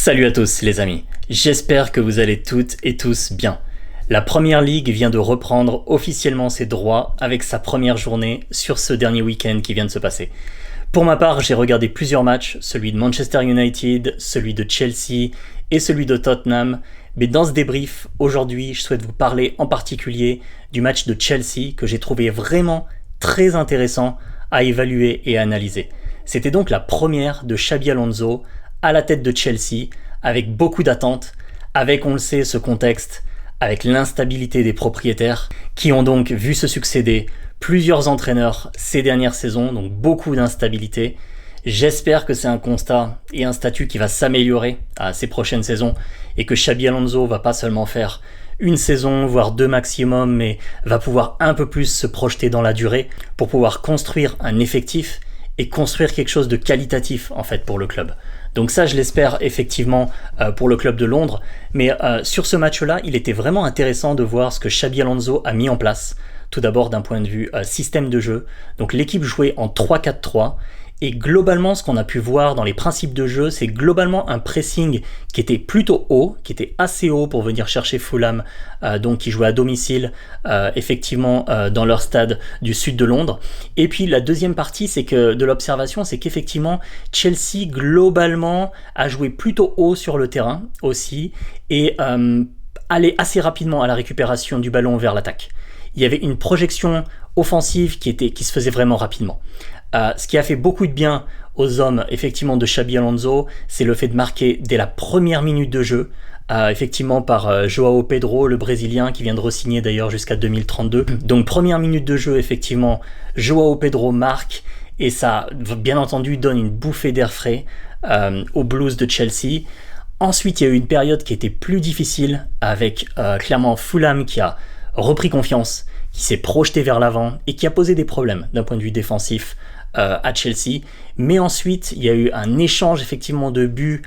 Salut à tous les amis, j'espère que vous allez toutes et tous bien. La Première Ligue vient de reprendre officiellement ses droits avec sa première journée sur ce dernier week-end qui vient de se passer. Pour ma part, j'ai regardé plusieurs matchs, celui de Manchester United, celui de Chelsea et celui de Tottenham. Mais dans ce débrief, aujourd'hui, je souhaite vous parler en particulier du match de Chelsea que j'ai trouvé vraiment très intéressant à évaluer et à analyser. C'était donc la première de Xabi Alonso à la tête de Chelsea, avec beaucoup d'attentes, avec, on le sait, ce contexte, avec l'instabilité des propriétaires, qui ont donc vu se succéder plusieurs entraîneurs ces dernières saisons, donc beaucoup d'instabilité. J'espère que c'est un constat et un statut qui va s'améliorer à ces prochaines saisons, et que Xabi Alonso va pas seulement faire une saison, voire deux maximum, mais va pouvoir un peu plus se projeter dans la durée pour pouvoir construire un effectif et construire quelque chose de qualitatif en fait pour le club. Donc ça, je l'espère effectivement pour le club de Londres. Mais sur ce match-là, il était vraiment intéressant de voir ce que Xabi Alonso a mis en place. Tout d'abord d'un point de vue système de jeu. Donc l'équipe jouait en 3-4-3. Et globalement, ce qu'on a pu voir dans les principes de jeu, c'est globalement un pressing qui était plutôt haut, qui était assez haut pour venir chercher Fulham, donc qui jouait à domicile, effectivement dans leur stade du sud de Londres. Et puis la deuxième partie, c'est que de l'observation, c'est qu'effectivement Chelsea globalement a joué plutôt haut sur le terrain aussi et allait assez rapidement à la récupération du ballon vers l'attaque. Il y avait une projection offensive qui se faisait vraiment rapidement. Ce qui a fait beaucoup de bien aux hommes effectivement de Xabi Alonso, c'est le fait de marquer dès la première minute de jeu, effectivement par João Pedro, le Brésilien, qui vient de re-signer d'ailleurs jusqu'à 2032. Donc première minute de jeu, effectivement, João Pedro marque, et ça, bien entendu, donne une bouffée d'air frais aux Blues de Chelsea. Ensuite, il y a eu une période qui était plus difficile, avec clairement Fulham qui a repris confiance, qui s'est projeté vers l'avant et qui a posé des problèmes d'un point de vue défensif à Chelsea. Mais ensuite, il y a eu un échange effectivement de buts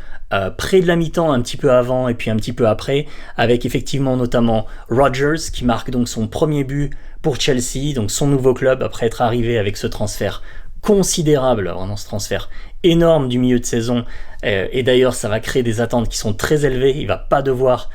près de la mi-temps, un petit peu avant et puis un petit peu après, avec effectivement notamment Rodgers qui marque donc son premier but pour Chelsea, donc son nouveau club après être arrivé avec ce transfert considérable, vraiment ce transfert énorme du milieu de saison, et d'ailleurs ça va créer des attentes qui sont très élevées. Il va pas devoir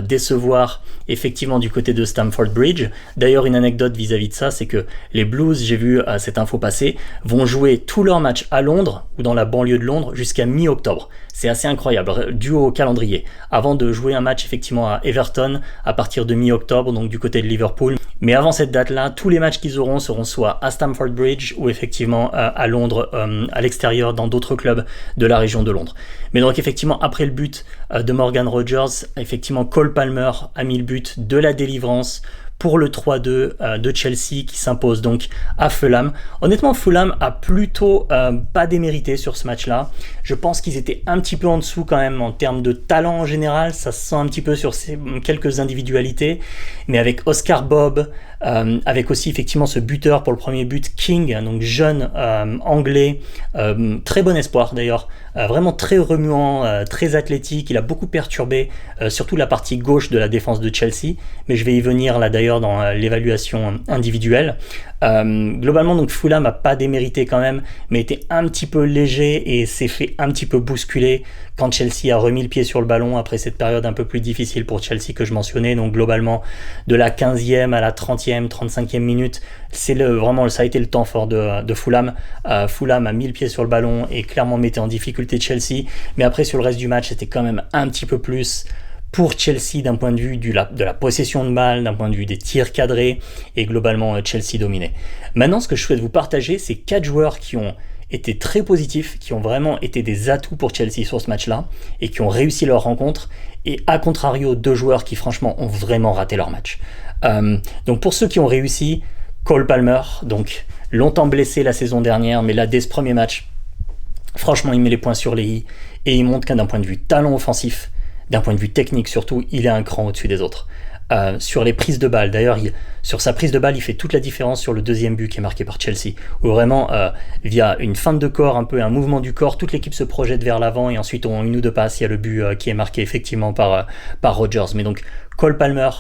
décevoir effectivement du côté de Stamford Bridge. D'ailleurs, une anecdote vis-à-vis de ça, c'est que les Blues, j'ai vu cette info passer, vont jouer tous leurs matchs à Londres ou dans la banlieue de Londres jusqu'à mi-octobre. C'est assez incroyable, dû au calendrier, avant de jouer un match effectivement à Everton à partir de mi-octobre, donc du côté de Liverpool. Mais avant cette date-là, tous les matchs qu'ils auront seront soit à Stamford Bridge ou effectivement à Londres, à l'extérieur, dans d'autres clubs de la région de Londres. Mais donc effectivement, après le but de Morgan Rodgers, effectivement Cole Palmer a mis le but de la délivrance pour le 3-2 de Chelsea qui s'impose donc à Fulham. Honnêtement, Fulham a plutôt pas démérité sur ce match-là. Je pense qu'ils étaient un petit peu en dessous quand même en termes de talent en général. Ça se sent un petit peu sur quelques individualités. Mais avec Oscar Bob, avec aussi effectivement ce buteur pour le premier but, King, donc jeune anglais, très bon espoir d'ailleurs, vraiment très remuant, très athlétique. Il a beaucoup perturbé surtout la partie gauche de la défense de Chelsea, mais je vais y venir là d'ailleurs dans l'évaluation individuelle. Globalement, donc Fulham n'a pas démérité quand même, mais était un petit peu léger et s'est fait un petit peu bousculer quand Chelsea a remis le pied sur le ballon après cette période un peu plus difficile pour Chelsea que je mentionnais. Donc globalement, de la 15e à la 30e, 35e minute, vraiment ça a été le temps fort de Fulham. Fulham a mis le pied sur le ballon et clairement mettait en difficulté Chelsea, mais après sur le reste du match, c'était quand même un petit peu plus pour Chelsea d'un point de vue de la possession de balle, d'un point de vue des tirs cadrés, et globalement Chelsea dominait. Maintenant, ce que je souhaite vous partager, c'est 4 joueurs qui ont été très positifs, qui ont vraiment été des atouts pour Chelsea sur ce match-là, et qui ont réussi leur rencontre, et à contrario, 2 joueurs qui franchement ont vraiment raté leur match. Donc pour ceux qui ont réussi, Cole Palmer, donc longtemps blessé la saison dernière, mais là dès ce premier match, franchement il met les points sur les i, et il montre qu'un d'un point de vue talent offensif, d'un point de vue technique surtout, il est un cran au-dessus des autres. Sur les prises de balles, d'ailleurs, sur sa prise de balle, il fait toute la différence sur le deuxième but qui est marqué par Chelsea, où vraiment, via une feinte de corps, un peu un mouvement du corps, toute l'équipe se projette vers l'avant, et ensuite, en une ou deux passes, il y a le but qui est marqué effectivement par Rodgers. Mais donc, Cole Palmer,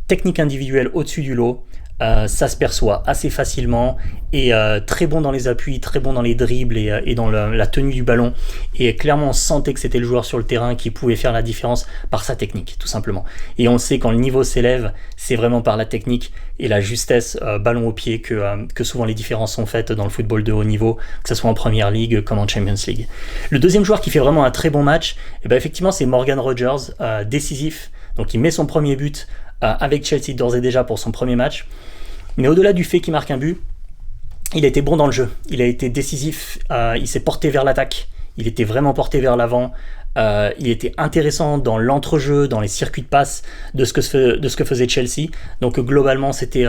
technique individuelle au-dessus du lot, Ça se perçoit assez facilement et très bon dans les appuis, très bon dans les dribbles et dans la tenue du ballon. Et clairement, on sentait que c'était le joueur sur le terrain qui pouvait faire la différence par sa technique, tout simplement. Et on sait quand le niveau s'élève, c'est vraiment par la technique et la justesse ballon au pied que souvent les différences sont faites dans le football de haut niveau, que ce soit en Premier League comme en Champions League. Le deuxième joueur qui fait vraiment un très bon match, et ben effectivement, c'est Morgan Rogers, décisif. Donc il met son premier but avec Chelsea d'ores et déjà pour son premier match. Mais au-delà du fait qu'il marque un but, il a été bon dans le jeu. Il a été décisif, il s'est porté vers l'attaque, il était vraiment porté vers l'avant. Il était intéressant dans l'entrejeu, dans les circuits de passe de ce que faisait Chelsea. Donc globalement, c'était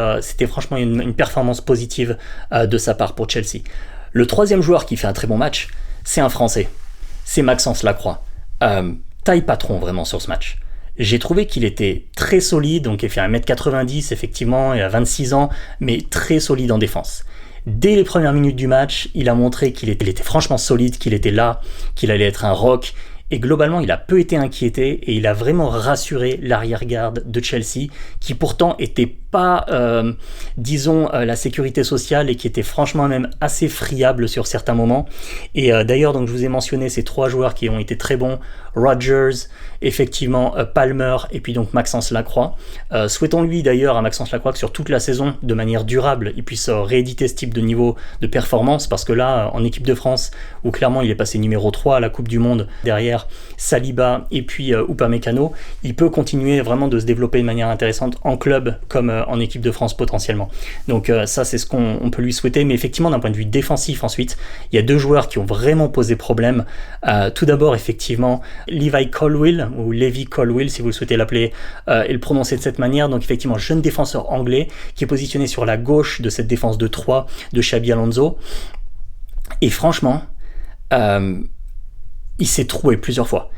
franchement une performance positive de sa part pour Chelsea. Le troisième joueur qui fait un très bon match, c'est un Français. C'est Maxence Lacroix. Taille patron vraiment sur ce match. J'ai trouvé qu'il était très solide, donc il fait 1m90 effectivement, il a 26 ans, mais très solide en défense. Dès les premières minutes du match, il a montré qu'il était franchement solide, qu'il était là, qu'il allait être un rock. Et globalement, il a peu été inquiété et il a vraiment rassuré l'arrière-garde de Chelsea, qui pourtant était pas, la sécurité sociale et qui était franchement même assez friable sur certains moments. Et d'ailleurs, donc je vous ai mentionné ces trois joueurs qui ont été très bons, Rodgers, effectivement Palmer et puis donc Maxence Lacroix. Souhaitons-lui d'ailleurs à Maxence Lacroix que sur toute la saison, de manière durable, il puisse rééditer ce type de niveau de performance, parce que là, en équipe de France, où clairement il est passé numéro 3 à la Coupe du Monde, derrière Saliba et puis Upamecano, il peut continuer vraiment de se développer de manière intéressante en club comme en équipe de France potentiellement. Donc ça c'est ce qu'on peut lui souhaiter, mais effectivement d'un point de vue défensif ensuite, il y a deux joueurs qui ont vraiment posé problème. Tout d'abord effectivement Levi Colwill, ou Levi Colwill si vous le souhaitez l'appeler et le prononcer de cette manière, donc effectivement jeune défenseur anglais qui est positionné sur la gauche de cette défense de 3 de Xabi Alonso, et franchement il s'est troué plusieurs fois.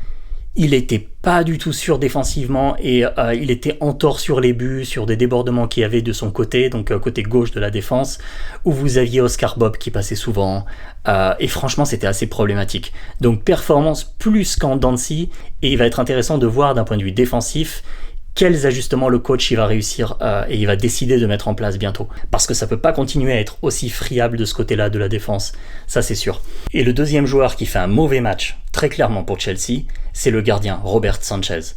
Il était pas du tout sûr défensivement et il était en tort sur les buts, sur des débordements qu'il y avait de son côté, donc côté gauche de la défense, où vous aviez Oscar Bob qui passait souvent, et franchement c'était assez problématique. Donc performance plus qu'en Dancy, et il va être intéressant de voir d'un point de vue défensif quels ajustements le coach il va réussir et il va décider de mettre en place bientôt. Parce que ça peut pas continuer à être aussi friable de ce côté-là de la défense, ça c'est sûr. Et le deuxième joueur qui fait un mauvais match, très clairement pour Chelsea, c'est le gardien Robert Sanchez.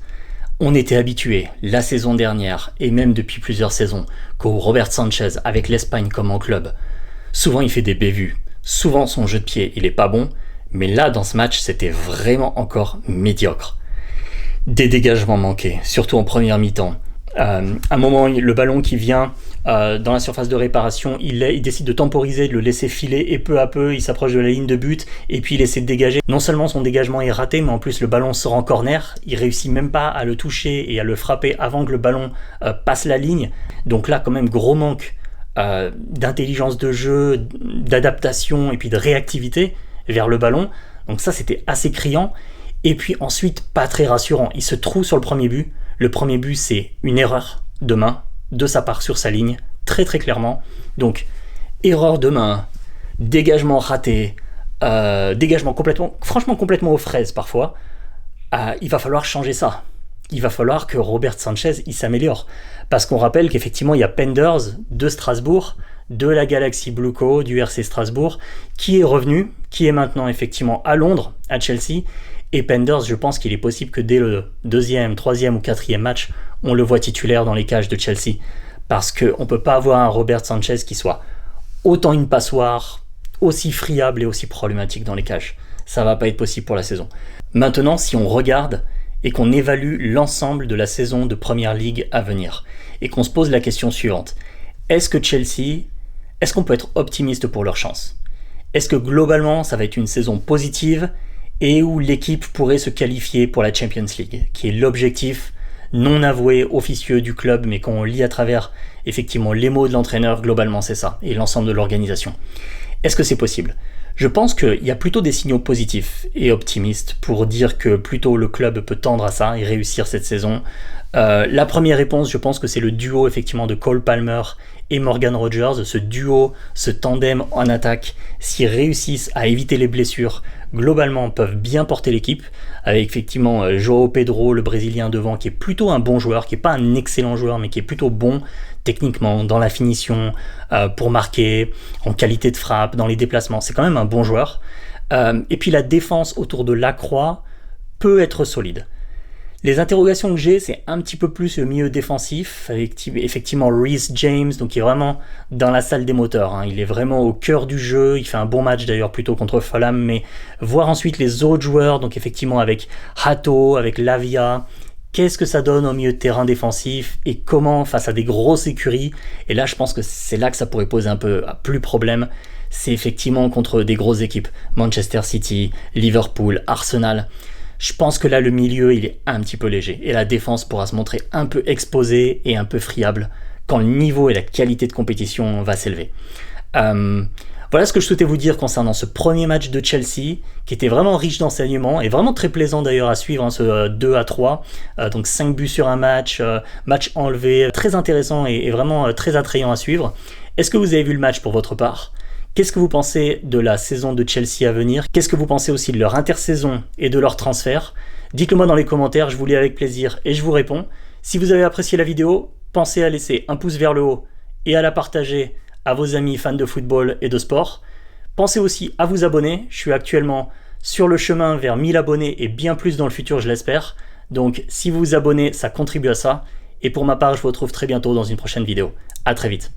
On était habitué la saison dernière, et même depuis plusieurs saisons, qu'au Robert Sanchez, avec l'Espagne comme en club, souvent il fait des bévues, souvent son jeu de pied il est pas bon, mais là dans ce match c'était vraiment encore médiocre. Des dégagements manqués, surtout en première mi-temps. À un moment, le ballon qui vient dans la surface de réparation, il décide de temporiser, de le laisser filer, et peu à peu, il s'approche de la ligne de but, et puis il essaie de dégager. Non seulement son dégagement est raté, mais en plus le ballon sort en corner, il réussit même pas à le toucher et à le frapper avant que le ballon passe la ligne. Donc là, quand même, gros manque d'intelligence de jeu, d'adaptation et puis de réactivité vers le ballon. Donc ça, c'était assez criant. Et puis ensuite, pas très rassurant. Il se trouve sur le premier but. Le premier but, c'est une erreur de main de sa part sur sa ligne, très très clairement. Donc, erreur de main, dégagement raté, dégagement complètement aux fraises parfois. Il va falloir changer ça. Il va falloir que Robert Sanchez il s'améliore. Parce qu'on rappelle qu'effectivement, il y a Penders de Strasbourg, de la Galaxy Blue Co, du RC Strasbourg, qui est revenu, qui est maintenant effectivement à Londres, à Chelsea. Et Penders, je pense qu'il est possible que dès le deuxième, troisième ou quatrième match, on le voit titulaire dans les cages de Chelsea. Parce qu'on ne peut pas avoir un Robert Sanchez qui soit autant une passoire, aussi friable et aussi problématique dans les cages. Ça ne va pas être possible pour la saison. Maintenant, si on regarde et qu'on évalue l'ensemble de la saison de Premier League à venir, et qu'on se pose la question suivante, est-ce qu'on peut être optimiste pour leur chance ? Est-ce que globalement, ça va être une saison positive et où l'équipe pourrait se qualifier pour la Champions League, qui est l'objectif non avoué, officieux du club, mais qu'on lit à travers effectivement les mots de l'entraîneur, globalement c'est ça, et l'ensemble de l'organisation. Est-ce que c'est possible ? Je pense qu'il y a plutôt des signaux positifs et optimistes pour dire que plutôt le club peut tendre à ça et réussir cette saison. La première réponse, je pense que c'est le duo effectivement de Cole Palmer et Morgan Rogers, ce duo, ce tandem en attaque, s'ils réussissent à éviter les blessures, globalement peuvent bien porter l'équipe. avec effectivement João Pedro, le Brésilien devant, qui est plutôt un bon joueur, qui n'est pas un excellent joueur, mais qui est plutôt bon techniquement, dans la finition, pour marquer, en qualité de frappe, dans les déplacements. C'est quand même un bon joueur. Et puis la défense autour de Lacroix peut être solide. Les interrogations que j'ai, c'est un petit peu plus le milieu défensif, avec effectivement Reece James, donc qui est vraiment dans la salle des moteurs, hein. Il est vraiment au cœur du jeu, il fait un bon match d'ailleurs plutôt contre Fulham, mais voir ensuite les autres joueurs, donc effectivement avec Hato, avec Lavia, qu'est-ce que ça donne au milieu de terrain défensif et comment face à des grosses écuries, et là je pense que c'est là que ça pourrait poser un peu plus problème, c'est effectivement contre des grosses équipes, Manchester City, Liverpool, Arsenal. Je pense que là, le milieu, il est un petit peu léger. Et la défense pourra se montrer un peu exposée et un peu friable quand le niveau et la qualité de compétition va s'élever. Voilà ce que je souhaitais vous dire concernant ce premier match de Chelsea, qui était vraiment riche d'enseignements et vraiment très plaisant d'ailleurs à suivre, hein, ce 2-3. Donc 5 buts sur un match, match enlevé, très intéressant et vraiment très attrayant à suivre. Est-ce que vous avez vu le match pour votre part ? Qu'est-ce que vous pensez de la saison de Chelsea à venir? Qu'est-ce que vous pensez aussi de leur intersaison et de leur transfert? Dites-le moi dans les commentaires, je vous lis avec plaisir et je vous réponds. Si vous avez apprécié la vidéo, pensez à laisser un pouce vers le haut et à la partager à vos amis fans de football et de sport. Pensez aussi à vous abonner, je suis actuellement sur le chemin vers 1000 abonnés et bien plus dans le futur, je l'espère. Donc si vous vous abonnez, ça contribue à ça. Et pour ma part, je vous retrouve très bientôt dans une prochaine vidéo. À très vite.